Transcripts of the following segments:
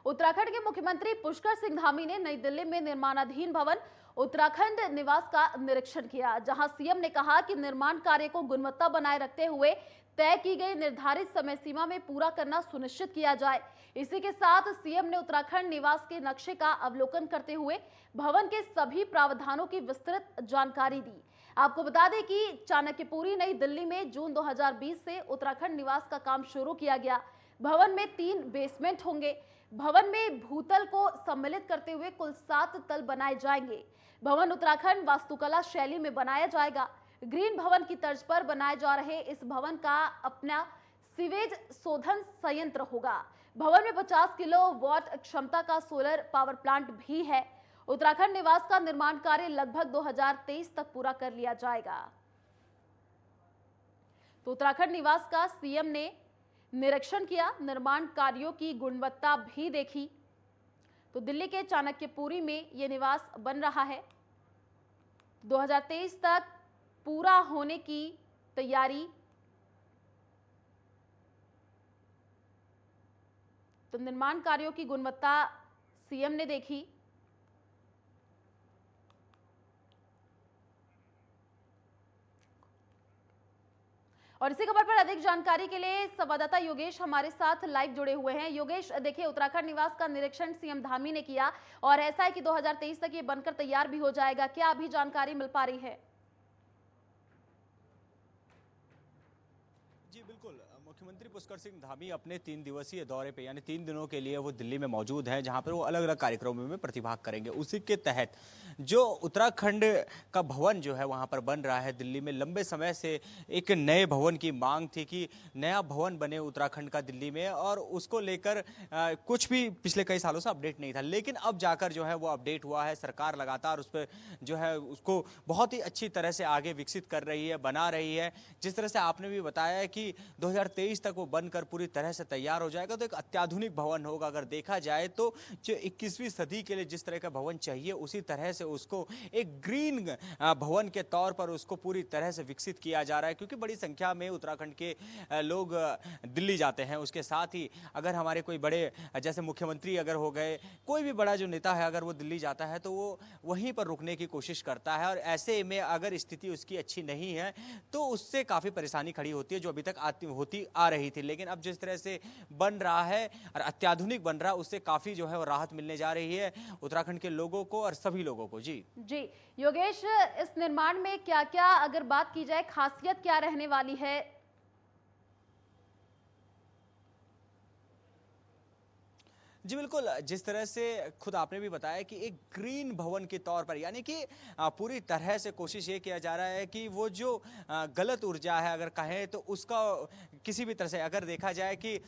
उत्तराखंड के मुख्यमंत्री पुष्कर सिंह धामी ने नई दिल्ली में निर्माणाधीन भवन उत्तराखंड निवास का निरीक्षण किया, जहां सीएम ने कहा कि निर्माण कार्य को गुणवत्ता बनाए रखते हुए तय की गई निर्धारित समय सीमा में पूरा करना सुनिश्चित किया जाए। इसी के साथ सीएम ने उत्तराखंड निवास के नक्शे का अवलोकन करते हुए भवन के सभी प्रावधानों की विस्तृत जानकारी दी। आपको बता दें कि चाणक्यपुरी नई दिल्ली में जून 2020 से उत्तराखंड निवास का काम शुरू किया गया। भवन में 3 बेसमेंट होंगे। भवन में भूतल को सम्मिलित करते हुए कुल 7 तल बनाए जाएंगे। भवन उत्तराखंड वास्तुकला शैली में बनाया जाएगा। ग्रीन भवन की तर्ज पर बनाए जा रहे इस भवन का अपना सीवेज शोधन संयंत्र होगा। भवन में 50 किलोवाट क्षमता का सोलर पावर प्लांट भी है। उत्तराखंड निवास का निर्माण कार्य लगभग 2023 तक पूरा कर लिया जाएगा। तो उत्तराखंड निवास का सीएम ने निरीक्षण किया, निर्माण कार्यों की गुणवत्ता भी देखी। तो दिल्ली के चाणक्यपुरी में यह निवास बन रहा है। 2023 तक पूरा होने की तैयारी। तो निर्माण कार्यों की गुणवत्ता सीएम ने देखी। और इसी खबर पर अधिक जानकारी के लिए संवाददाता योगेश हमारे साथ लाइव जुड़े हुए हैं। योगेश, देखिए, उत्तराखंड निवास का निरीक्षण सीएम धामी ने किया और ऐसा है कि 2023 तक ये बनकर तैयार भी हो जाएगा। क्या अभी जानकारी मिल पा रही है? जी बिल्कुल, मुख्यमंत्री पुष्कर सिंह धामी अपने 3 दिवसीय दौरे पे यानी 3 दिनों के लिए वो दिल्ली में मौजूद हैं, जहां पर वो अलग अलग कार्यक्रमों में प्रतिभाग करेंगे। उसी के तहत जो उत्तराखंड का भवन जो है वहां पर बन रहा है दिल्ली में, लंबे समय से एक नए भवन की मांग थी कि नया भवन बने उत्तराखंड का दिल्ली में, और उसको लेकर कुछ भी पिछले कई सालों से अपडेट नहीं था। लेकिन अब जाकर जो है वो अपडेट हुआ है। सरकार लगातार उस पर जो है उसको बहुत ही अच्छी तरह से आगे विकसित कर रही है, बना रही है। जिस तरह से आपने भी बताया है कि 2023 तक वो बनकर पूरी तरह से तैयार हो जाएगा, तो एक अत्याधुनिक भवन होगा। अगर देखा जाए तो जो 21वीं सदी के लिए जिस तरह का भवन चाहिए, उसी तरह से उसको एक ग्रीन भवन के तौर पर उसको पूरी तरह से विकसित किया जा रहा है, क्योंकि बड़ी संख्या में उत्तराखंड के लोग दिल्ली जाते हैं। उसके साथ ही अगर हमारे कोई बड़े जैसे मुख्यमंत्री अगर हो गए, कोई भी बड़ा जो नेता है अगर वो दिल्ली जाता है तो वो वहीं पर रुकने की कोशिश करता है, और ऐसे में अगर स्थिति उसकी अच्छी नहीं है तो उससे काफ़ी परेशानी खड़ी होती है, जो अभी तक होती आ रही थी। लेकिन अब जिस तरह से बन रहा है और अत्याधुनिक बन रहा है, उससे काफ़ी जो है वो राहत मिलने जा रही है उत्तराखंड के लोगों को और सभी लोगों को। जी योगेश, इस निर्माण में क्या क्या, अगर बात की जाए, खासियत क्या रहने वाली है? जी बिल्कुल, जिस तरह से खुद आपने भी बताया कि एक ग्रीन भवन के तौर पर, यानी कि पूरी तरह से कोशिश ये किया जा रहा है कि वो जो गलत ऊर्जा है अगर कहें तो उसका किसी भी तरह से अगर देखा जाए कि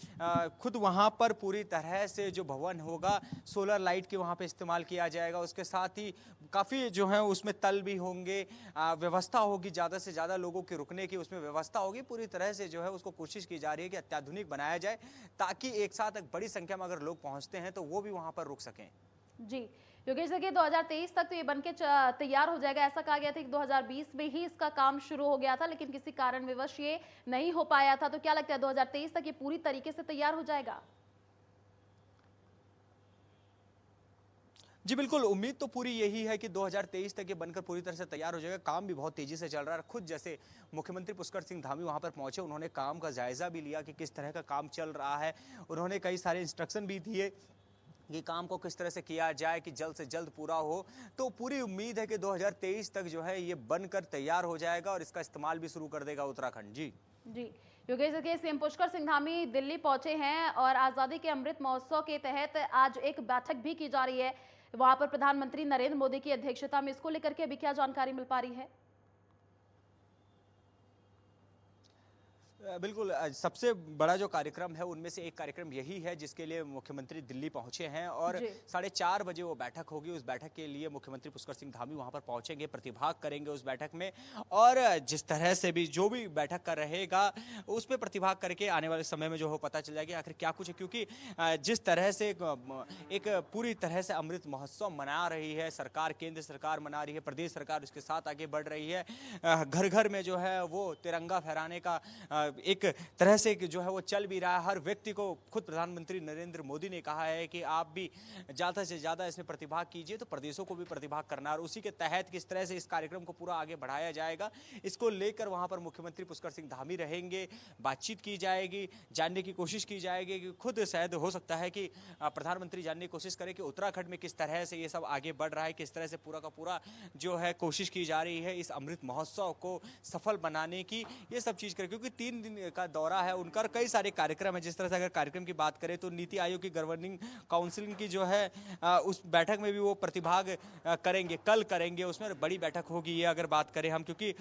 खुद वहाँ पर पूरी तरह से जो भवन होगा सोलर लाइट के वहाँ पे इस्तेमाल किया जाएगा। उसके साथ ही काफ़ी जो है उसमें तल भी होंगे, व्यवस्था होगी, ज़्यादा से ज़्यादा लोगों के रुकने की उसमें व्यवस्था होगी। पूरी तरह से जो है उसको कोशिश की जा रही है कि अत्याधुनिक बनाया जाए, ताकि एक साथ एक बड़ी संख्या में अगर लोग पहुँचते हैं तो वो भी वहाँ पर रुक सकें। जी योगेश, देखिए, 2023 तक तो ये बनके तैयार हो जाएगा। ऐसा कहा गया था कि 2020 में ही इसका काम शुरू हो गया था, लेकिन किसी कारणवश ये नहीं हो पाया था। तो क्या लगता है 2023 तक ये पूरी तरीके से तैयार हो जाएगा? जी बिल्कुल, उम्मीद तो पूरी यही है कि 2023 तक ये बनकर पूरी तरह से तैयार हो जाएगा। काम भी बहुत तेजी से चल रहा है। खुद जैसे मुख्यमंत्री पुष्कर सिंह धामी वहां पर पहुंचे, उन्होंने काम का जायजा भी लिया कि किस तरह का काम चल रहा है। उन्होंने कई सारे इंस्ट्रक्शन भी दिए कि काम को किस तरह से किया जाए कि जल्द से जल्द पूरा हो। तो पूरी उम्मीद है कि 2023 तक जो है ये बनकर तैयार हो जाएगा और इसका इस्तेमाल भी शुरू कर देगा उत्तराखंड। जी योगेश, देखिए, सीएम पुष्कर सिंह धामी दिल्ली पहुंचे हैं और आजादी के अमृत महोत्सव के तहत आज एक बैठक भी की जा रही है। वहां पर प्रधानमंत्री नरेंद्र मोदी की अध्यक्षता में, इसको लेकर के अभी क्या जानकारी मिल पा रही है? बिल्कुल, सबसे बड़ा जो कार्यक्रम है उनमें से एक कार्यक्रम यही है जिसके लिए मुख्यमंत्री दिल्ली पहुंचे हैं, और 4:30 बजे वो बैठक होगी। उस बैठक के लिए मुख्यमंत्री पुष्कर सिंह धामी वहां पर पहुंचेंगे, प्रतिभाग करेंगे उस बैठक में, और जिस तरह से भी जो भी बैठक का रहेगा उस पर प्रतिभाग करके आने वाले समय में जो हो पता चल जाएगा आखिर क्या कुछ है। क्योंकि जिस तरह से एक पूरी तरह से अमृत महोत्सव मना रही है सरकार, केंद्र सरकार मना रही है, प्रदेश सरकार उसके साथ आगे बढ़ रही है। घर घर में जो है वो तिरंगा फहराने का एक तरह से जो है वो चल भी रहा है। हर व्यक्ति को खुद प्रधानमंत्री नरेंद्र मोदी ने कहा है कि आप भी ज़्यादा से ज़्यादा इसमें प्रतिभाग कीजिए, तो प्रदेशों को भी प्रतिभाग करना है और उसी के तहत किस तरह से इस कार्यक्रम को पूरा आगे बढ़ाया जाएगा, इसको लेकर वहाँ पर मुख्यमंत्री पुष्कर सिंह धामी रहेंगे, बातचीत की जाएगी, जानने की कोशिश की जाएगी कि खुद शायद हो सकता है कि प्रधानमंत्री जानने की कोशिश करें कि उत्तराखंड में किस तरह से ये सब आगे बढ़ रहा है, किस तरह से पूरा का पूरा जो है कोशिश की जा रही है इस अमृत महोत्सव को सफल बनाने की, ये सब चीज़ करें। क्योंकि 3 दिन का दौरा है उनका, कई सारे कार्यक्रम है। जिस तरह से अगर कार्यक्रम की बात करें तो नीति आयोग की गवर्निंग काउंसिल की जो है उस बैठक में भी वो प्रतिभाग करेंगे, कल करेंगे, उसमें बड़ी बैठक होगी ये अगर बात करें हम। क्योंकि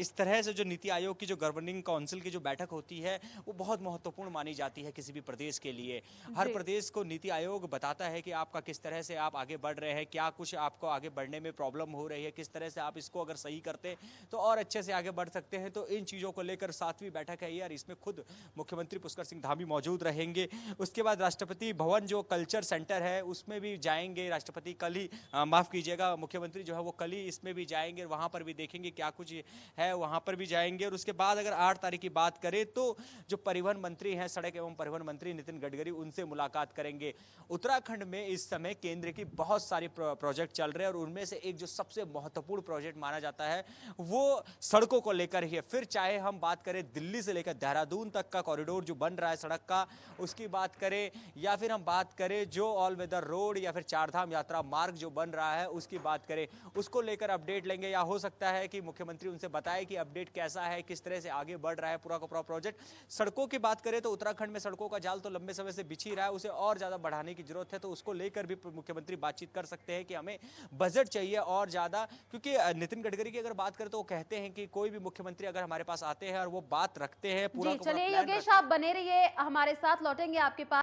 इस तरह से जो नीति आयोग की जो गवर्निंग काउंसिल की जो बैठक होती है वो बहुत महत्वपूर्ण मानी जाती है किसी भी प्रदेश के लिए। हर जी। प्रदेश को नीति आयोग बताता है कि आपका किस तरह से आप आगे बढ़ रहे हैं, क्या कुछ आपको आगे बढ़ने में प्रॉब्लम हो रही है, किस तरह से आप इसको अगर सही करते हैं तो और अच्छे से आगे बढ़ सकते हैं। तो इन चीज़ों को लेकर 7वीं बैठक है ये और इसमें खुद मुख्यमंत्री पुष्कर सिंह धामी मौजूद रहेंगे। उसके बाद राष्ट्रपति भवन जो कल्चर सेंटर है उसमें भी जाएंगे राष्ट्रपति, कल ही माफ़ कीजिएगा, मुख्यमंत्री जो है वो कल ही इसमें भी जाएंगे, वहाँ पर भी देखेंगे क्या कुछ है, वहाँ पर भी जाएंगे। और उसके बाद अगर 8 तारीख की बात करें तो जो परिवहन मंत्री हैं, सड़क एवं परिवहन मंत्री नितिन गडकरी, उनसे मुलाकात करेंगे। उत्तराखंड में इस समय केंद्र की बहुत सारी प्रोजेक्ट चल रहे हैं और उनमें से एक जो सबसे महत्वपूर्ण प्रोजेक्ट माना जाता है वो सड़कों को लेकर ही है। फिर चाहे हम बात करें दिल्ली से लेकर देहरादून तक का कॉरिडोर जो बन रहा है सड़क का, उसकी बात करें, या फिर हम बात करें जो ऑल वेदर रोड या फिर चारधाम यात्रा मार्ग जो बन रहा है उसकी बात करें, उसको लेकर अपडेट लेंगे। या हो सकता है कि मुख्यमंत्री उनसे बताए कि अपडेट कैसा है, किस तरह से आगे बढ़ रहा है पूरा का पूरा प्रोजेक्ट। सड़कों की बात करें तो उत्तराखंड में सड़कों का जाल तो लंबे समय से बिछ ही रहा है, उसे और ज़्यादा बढ़ाने की जरूरत है। तो उसको लेकर भी मुख्यमंत्री बातचीत कर सकते हैं कि हमें बजट चाहिए और ज़्यादा। क्योंकि नितिन गडकरी की अगर बात करें तो वो कहते हैं कि कोई भी मुख्यमंत्री अगर हमारे पास आते हैं और वो बात रखते हैं पूरा जी का पूरा चलिए प्लान योगेश, रखते हैं। आप बने रहिए हमारे साथ, लौटेंगे आपके पास।